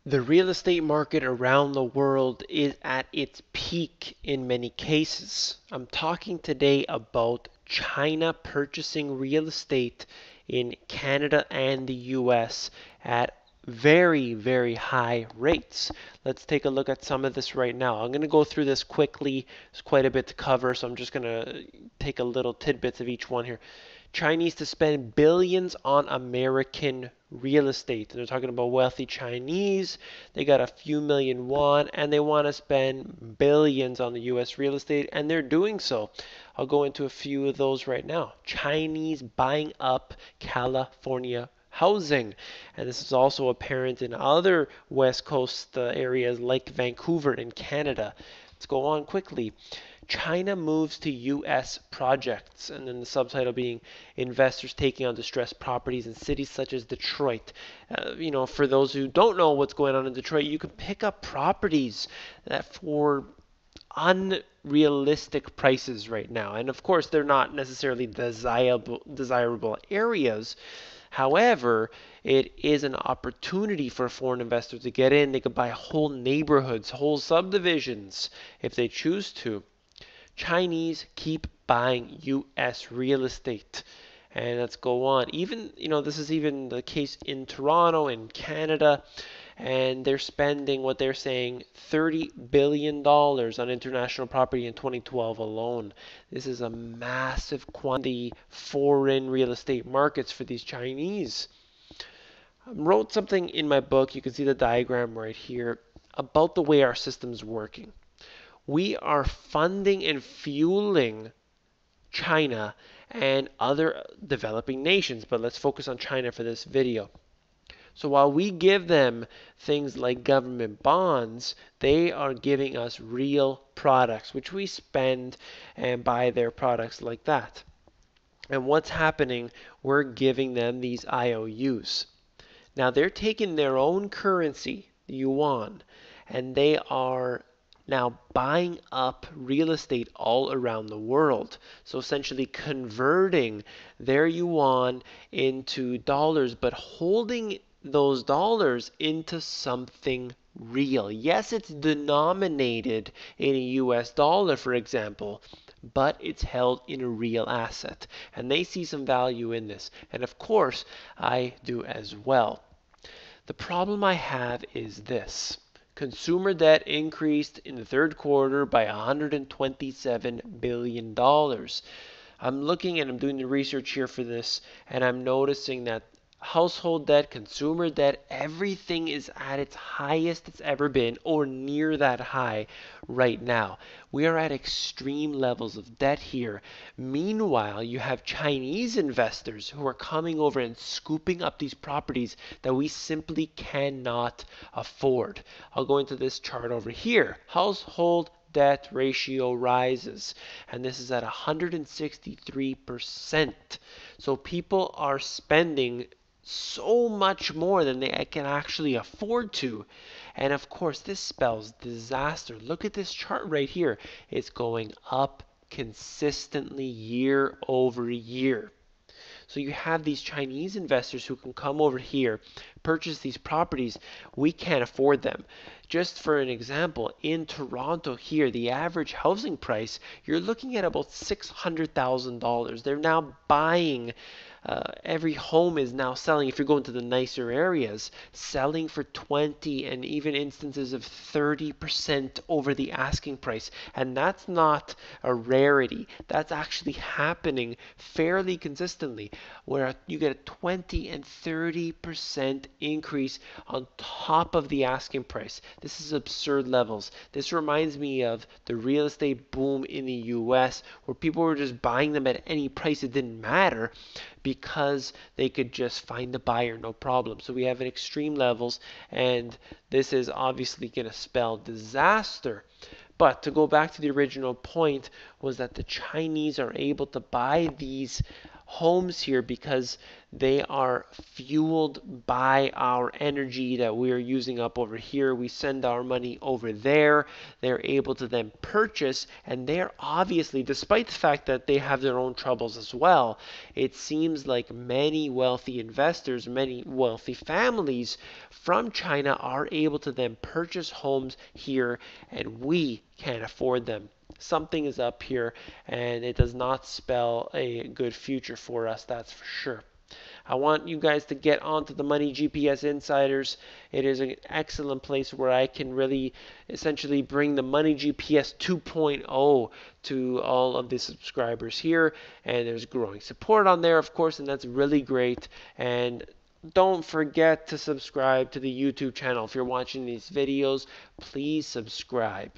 The real estate market around the world is at its peak in many cases. I'm talking today about China purchasing real estate in Canada and the US at very, very high rates. Let's take a look at some of this right now. I'm going to go through this quickly. There's quite a bit to cover, so I'm just going to take a little tidbits of each one here. Chinese to spend billions on American real estate. And they're talking about wealthy Chinese. They got a few million won and they want to spend billions on the US real estate, and they're doing so. I'll go into a few of those right now. Chinese buying up California housing. And this is also apparent in other West Coast areas like Vancouver in Canada. Let's go on quickly. China moves to U.S. projects, and then the subtitle being investors taking on distressed properties in cities such as Detroit. For those who don't know what's going on in Detroit, you can pick up properties that for unrealistic prices right now. And of course, they're not necessarily desirable areas. However, it is an opportunity for foreign investors to get in. They could buy whole neighborhoods, whole subdivisions if they choose to. Chinese keep buying U.S. real estate. And let's go on. Even, this is even the case in Toronto, in Canada, and they're spending what they're saying $30 billion on international property in 2012 alone. This is a massive quantity foreign real estate markets for these Chinese. I wrote something in my book, you can see the diagram right here, about the way our system's working. We are funding and fueling China and other developing nations, but let's focus on China for this video. So while we give them things like government bonds, they are giving us real products, which we spend and buy their products like that. And what's happening? We're giving them these IOUs. Now they're taking their own currency, the yuan, and they are now buying up real estate all around the world. So essentially converting their yuan into dollars, but holding those dollars into something real. Yes, it's denominated in a US dollar, for example, but it's held in a real asset. And they see some value in this. And of course, I do as well. The problem I have is this. Consumer debt increased in the third quarter by $127 billion. I'm looking and I'm doing the research here for this, and I'm noticing that household debt, consumer debt, everything is at its highest it's ever been, or near that high right now. We are at extreme levels of debt here. Meanwhile, you have Chinese investors who are coming over and scooping up these properties that we simply cannot afford. I'll go into this chart over here. Household debt ratio rises, and this is at 163%. So people are spending so much more than they can actually afford to. And of course, this spells disaster. Look at this chart right here. It's going up consistently year over year. So you have these Chinese investors who can come over here, purchase these properties. We can't afford them. Just for an example, in Toronto here, the average housing price, you're looking at about $600,000. They're now buying every home is now selling, if you're going to the nicer areas, selling for 20 and even instances of 30% over the asking price. And that's not a rarity. That's actually happening fairly consistently, where you get a 20 and 30% increase on top of the asking price. This is absurd levels. This reminds me of the real estate boom in the US, where people were just buying them at any price. It didn't matter, because they could just find the buyer, no problem. So we have an extreme levels, and this is obviously going to spell disaster. But to go back to the original point, was that the Chinese are able to buy these homes here because They are fueled by our energy that we are using up over here. We send our money over there. They're able to then purchase, and they're obviously, despite the fact that they have their own troubles as well, it seems like many wealthy investors, many wealthy families from China are able to then purchase homes here, and we can't afford them. Something is up here, and it does not spell a good future for us, that's for sure. I want you guys to get onto the Money GPS Insiders. It is an excellent place where I can really essentially bring the Money GPS 2.0 to all of the subscribers here. And there's growing support on there, of course, and that's really great. And don't forget to subscribe to the YouTube channel. If you're watching these videos, please subscribe.